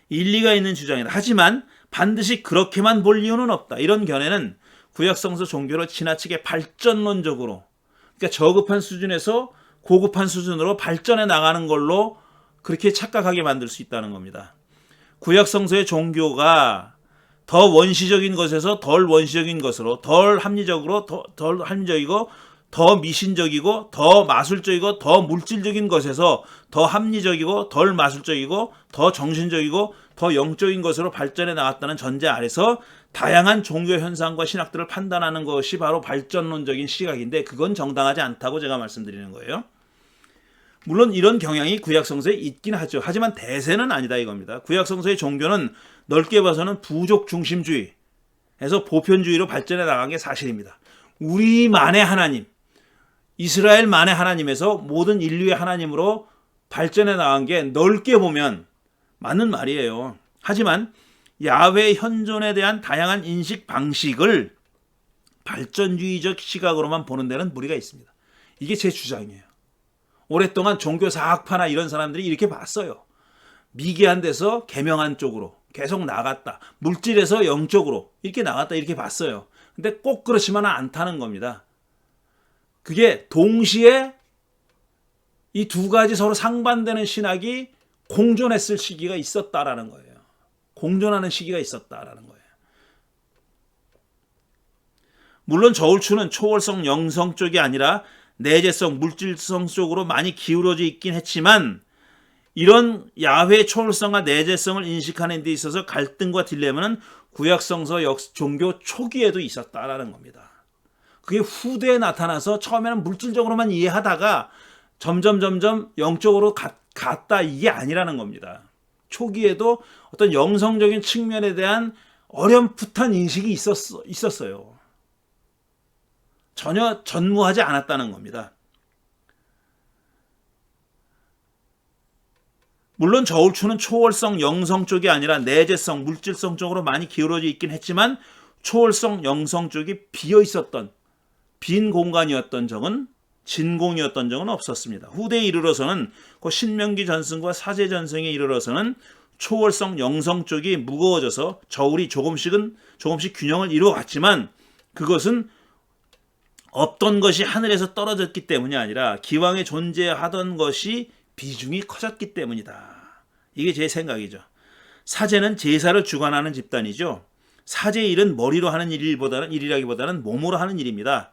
일리가 있는 주장이다. 하지만 반드시 그렇게만 볼 이유는 없다. 이런 견해는 구약성서 종교를 지나치게 발전론적으로, 그러니까 저급한 수준에서 고급한 수준으로 발전해 나가는 걸로 그렇게 착각하게 만들 수 있다는 겁니다. 구약성서의 종교가 더 원시적인 것에서 덜 원시적인 것으로, 덜 합리적으로 덜 합리적이고, 더 미신적이고, 더 마술적이고, 더 물질적인 것에서 더 합리적이고, 덜 마술적이고, 더 정신적이고, 더 영적인 것으로 발전해 나갔다는 전제 아래서 다양한 종교 현상과 신학들을 판단하는 것이 바로 발전론적인 시각인데, 그건 정당하지 않다고 제가 말씀드리는 거예요. 물론 이런 경향이 구약성서에 있긴 하죠. 하지만 대세는 아니다 이겁니다. 구약성서의 종교는 넓게 봐서는 부족 중심주의에서 보편주의로 발전해 나간 게 사실입니다. 우리만의 하나님, 이스라엘만의 하나님에서 모든 인류의 하나님으로 발전해 나간 게 넓게 보면 맞는 말이에요. 하지만 야훼의 현존에 대한 다양한 인식 방식을 발전주의적 시각으로만 보는 데는 무리가 있습니다. 이게 제 주장이에요. 오랫동안 종교사학파나 이런 사람들이 이렇게 봤어요. 미개한 데서 계명한 쪽으로 계속 나갔다. 물질에서 영적으로 이렇게 나갔다 이렇게 봤어요. 근데 꼭 그렇지만은 않다는 겁니다. 그게 동시에 이 두 가지 서로 상반되는 신학이 공존했을 시기가 있었다라는 거예요. 공존하는 시기가 있었다라는 거예요. 물론 저울추는 초월성, 영성 쪽이 아니라 내재성, 물질성 쪽으로 많이 기울어져 있긴 했지만 이런 야훼의 초월성과 내재성을 인식하는 데 있어서 갈등과 딜레마는 구약성서 종교 초기에도 있었다라는 겁니다. 그게 후대에 나타나서 처음에는 물질적으로만 이해하다가 점점 영적으로 갔다 이게 아니라는 겁니다. 초기에도 어떤 영성적인 측면에 대한 어렴풋한 인식이 있었어요. 전혀 전무하지 않았다는 겁니다. 물론 저울추는 초월성, 영성 쪽이 아니라 내재성, 물질성 쪽으로 많이 기울어져 있긴 했지만 초월성, 영성 쪽이 비어 있었던 빈 공간이었던 적은 진공이었던 적은 없었습니다. 후대에 이르러서는 그 신명기 전승과 사제 전승에 이르러서는 초월성, 영성 쪽이 무거워져서 저울이 조금씩 균형을 이루어갔지만 그것은 없던 것이 하늘에서 떨어졌기 때문이 아니라 기왕에 존재하던 것이 비중이 커졌기 때문이다. 이게 제 생각이죠. 사제는 제사를 주관하는 집단이죠. 사제의 일은 머리로 하는 일이라기보다는 몸으로 하는 일입니다.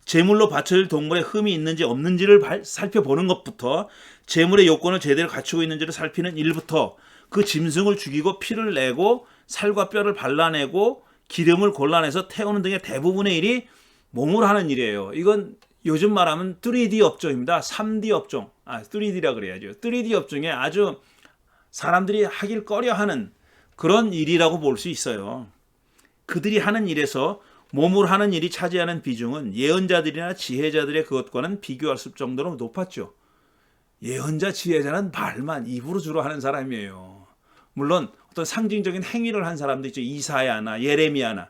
제물로 바쳐질 동물에 흠이 있는지 없는지를 살펴보는 것부터 제물의 요건을 제대로 갖추고 있는지를 살피는 일부터 그 짐승을 죽이고 피를 내고 살과 뼈를 발라내고 기름을 골라내서 태우는 등의 대부분의 일이 몸으로 하는 일이에요. 이건 요즘 말하면 3D 업종입니다. 3D 업종. 3D라 그래야죠. 3D 업종에 아주 사람들이 하길 꺼려하는 그런 일이라고 볼 수 있어요. 그들이 하는 일에서 몸으로 하는 일이 차지하는 비중은 예언자들이나 지혜자들의 그것과는 비교할 수 정도로 높았죠. 예언자, 지혜자는 말만 입으로 주로 하는 사람이에요. 물론 어떤 상징적인 행위를 한 사람도 있죠. 이사야나 예레미야나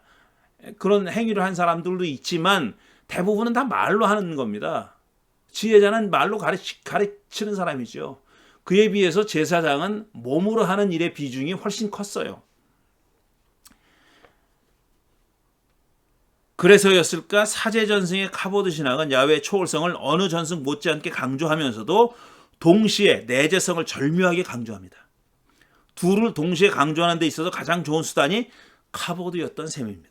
그런 행위를 한 사람들도 있지만 대부분은 다 말로 하는 겁니다. 지혜자는 말로 가르치는 사람이죠. 그에 비해서 제사장은 몸으로 하는 일의 비중이 훨씬 컸어요. 그래서였을까 사제 전승의 카보드 신학은 야훼의 초월성을 어느 전승 못지않게 강조하면서도 동시에 내재성을 절묘하게 강조합니다. 둘을 동시에 강조하는 데 있어서 가장 좋은 수단이 카보드였던 셈입니다.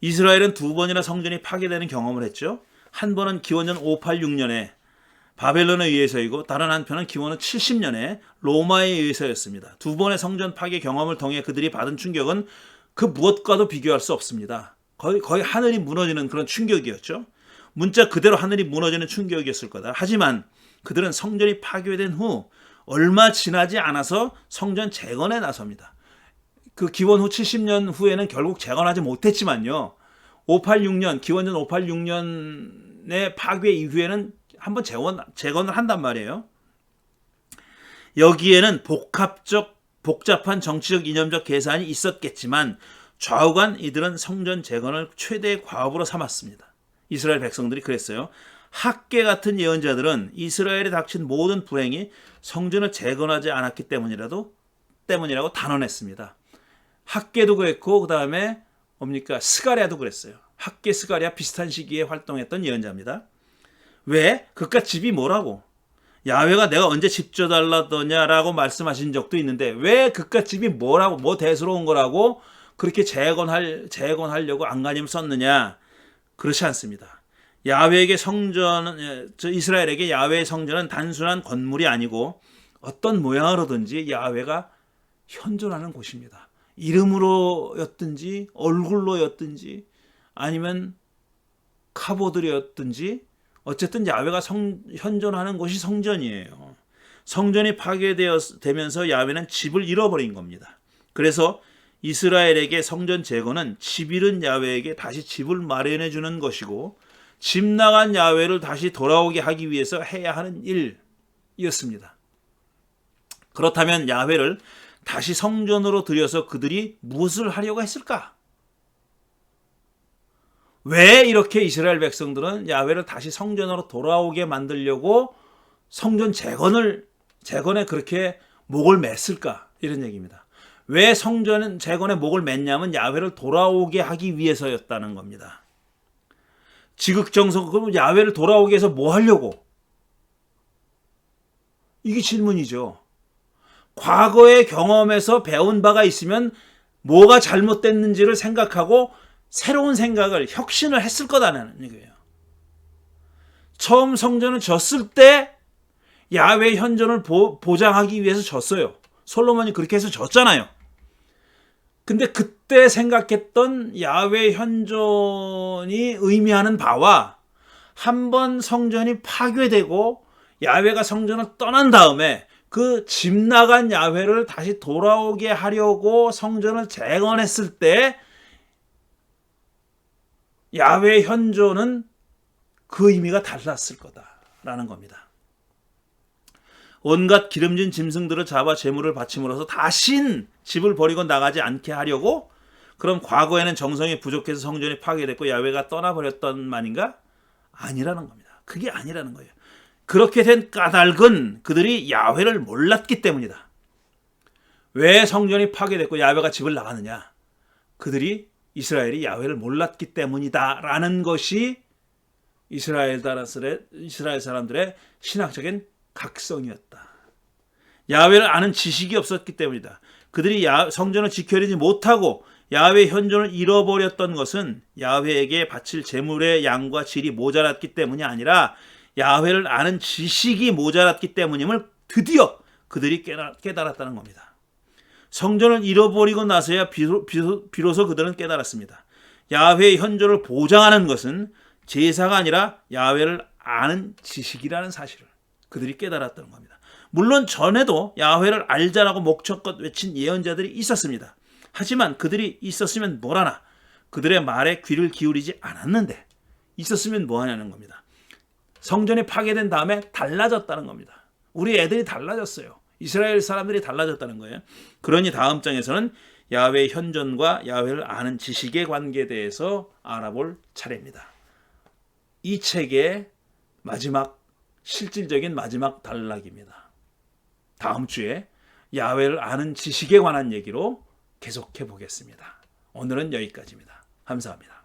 이스라엘은 두 번이나 성전이 파괴되는 경험을 했죠. 한 번은 기원전 586년에 바벨론에 의해서이고 다른 한편은 기원전 70년에 로마에 의해서였습니다. 두 번의 성전 파괴 경험을 통해 그들이 받은 충격은 그 무엇과도 비교할 수 없습니다. 거의 하늘이 무너지는 그런 충격이었죠. 문자 그대로 하늘이 무너지는 충격이었을 거다. 하지만 그들은 성전이 파괴된 후 얼마 지나지 않아서 성전 재건에 나섭니다. 그 기원 후 70년 후에는 결국 재건하지 못했지만요. 기원전 586년의 파괴 이후에는 한번 재건을 한단 말이에요. 여기에는 복잡한 정치적 이념적 계산이 있었겠지만 좌우간 이들은 성전 재건을 최대의 과업으로 삼았습니다. 이스라엘 백성들이 그랬어요. 학계 같은 예언자들은 이스라엘에 닥친 모든 불행이 성전을 재건하지 않았기 때문이라고 단언했습니다. 학계도 그랬고 그 다음에 뭡니까 스가랴도 그랬어요. 학계 스가랴 비슷한 시기에 활동했던 예언자입니다. 왜? 그깟 집이 뭐라고? 야훼가 내가 언제 집 줘달라더냐라고 말씀하신 적도 있는데 왜 그깟 집이 뭐라고 뭐 대수로운 거라고 그렇게 재건하려고 안간힘을 썼느냐? 그렇지 않습니다. 야훼에게 성전은 이스라엘에게 야훼의 성전은 단순한 건물이 아니고 어떤 모양으로든지 야훼가 현존하는 곳입니다. 이름으로였든지 얼굴로였든지 아니면 카보드였든지 어쨌든 야훼가 현존하는 곳이 성전이에요. 성전이 파괴되면서 야훼는 집을 잃어버린 겁니다. 그래서 이스라엘에게 성전 재건은 집 잃은 야훼에게 다시 집을 마련해 주는 것이고 집 나간 야훼를 다시 돌아오게 하기 위해서 해야 하는 일이었습니다. 그렇다면 야훼를 다시 성전으로 들여서 그들이 무엇을 하려고 했을까? 왜 이렇게 이스라엘 백성들은 야훼를 다시 성전으로 돌아오게 만들려고 성전 재건에 그렇게 목을 맸을까? 이런 얘기입니다. 왜 성전 재건에 목을 맸냐면 야훼를 돌아오게 하기 위해서였다는 겁니다. 지극정성, 그럼 야훼를 돌아오게 해서 뭐 하려고? 이게 질문이죠. 과거의 경험에서 배운 바가 있으면 뭐가 잘못됐는지를 생각하고 새로운 생각을, 혁신을 했을 거다는 얘기예요. 처음 성전을 졌을 때 야훼 현존을 보장하기 위해서 졌어요. 솔로몬이 그렇게 해서 졌잖아요. 근데 그때 생각했던 야훼 현존이 의미하는 바와 한번 성전이 파괴되고 야훼가 성전을 떠난 다음에 그 집 나간 야훼를 다시 돌아오게 하려고 성전을 재건했을 때 야훼 현존은 그 의미가 달랐을 거다라는 겁니다. 온갖 기름진 짐승들을 잡아 제물을 바침으로써 다신 집을 버리고 나가지 않게 하려고, 그럼 과거에는 정성이 부족해서 성전이 파괴됐고 야훼가 떠나버렸던 말인가? 아니라는 겁니다. 그게 아니라는 거예요. 그렇게 된 까닭은 그들이 야훼를 몰랐기 때문이다. 왜 성전이 파괴됐고 야훼가 집을 나가느냐? 이스라엘이 야훼를 몰랐기 때문이다라는 것이 이스라엘 사람들의 신학적인 각성이었다. 야훼를 아는 지식이 없었기 때문이다. 그들이 성전을 지켜내지 못하고 야훼 현존을 잃어버렸던 것은 야훼에게 바칠 제물의 양과 질이 모자랐기 때문이 아니라 야훼를 아는 지식이 모자랐기 때문임을 드디어 그들이 깨달았다는 겁니다. 성전을 잃어버리고 나서야 비로소 그들은 깨달았습니다. 야훼의 현존을 보장하는 것은 제사가 아니라 야훼를 아는 지식이라는 사실을 그들이 깨달았다는 겁니다. 물론 전에도 야훼를 알자라고 목청껏 외친 예언자들이 있었습니다. 하지만 그들이 있었으면 뭐라나, 그들의 말에 귀를 기울이지 않았는데 있었으면 뭐하냐는 겁니다. 성전이 파괴된 다음에 달라졌다는 겁니다. 우리 애들이 달라졌어요. 이스라엘 사람들이 달라졌다는 거예요. 그러니 다음 장에서는 야훼의 현존과 야훼를 아는 지식의 관계에 대해서 알아볼 차례입니다. 이 책의 실질적인 마지막 단락입니다. 다음 주에 야훼를 아는 지식에 관한 얘기로 계속해 보겠습니다. 오늘은 여기까지입니다. 감사합니다.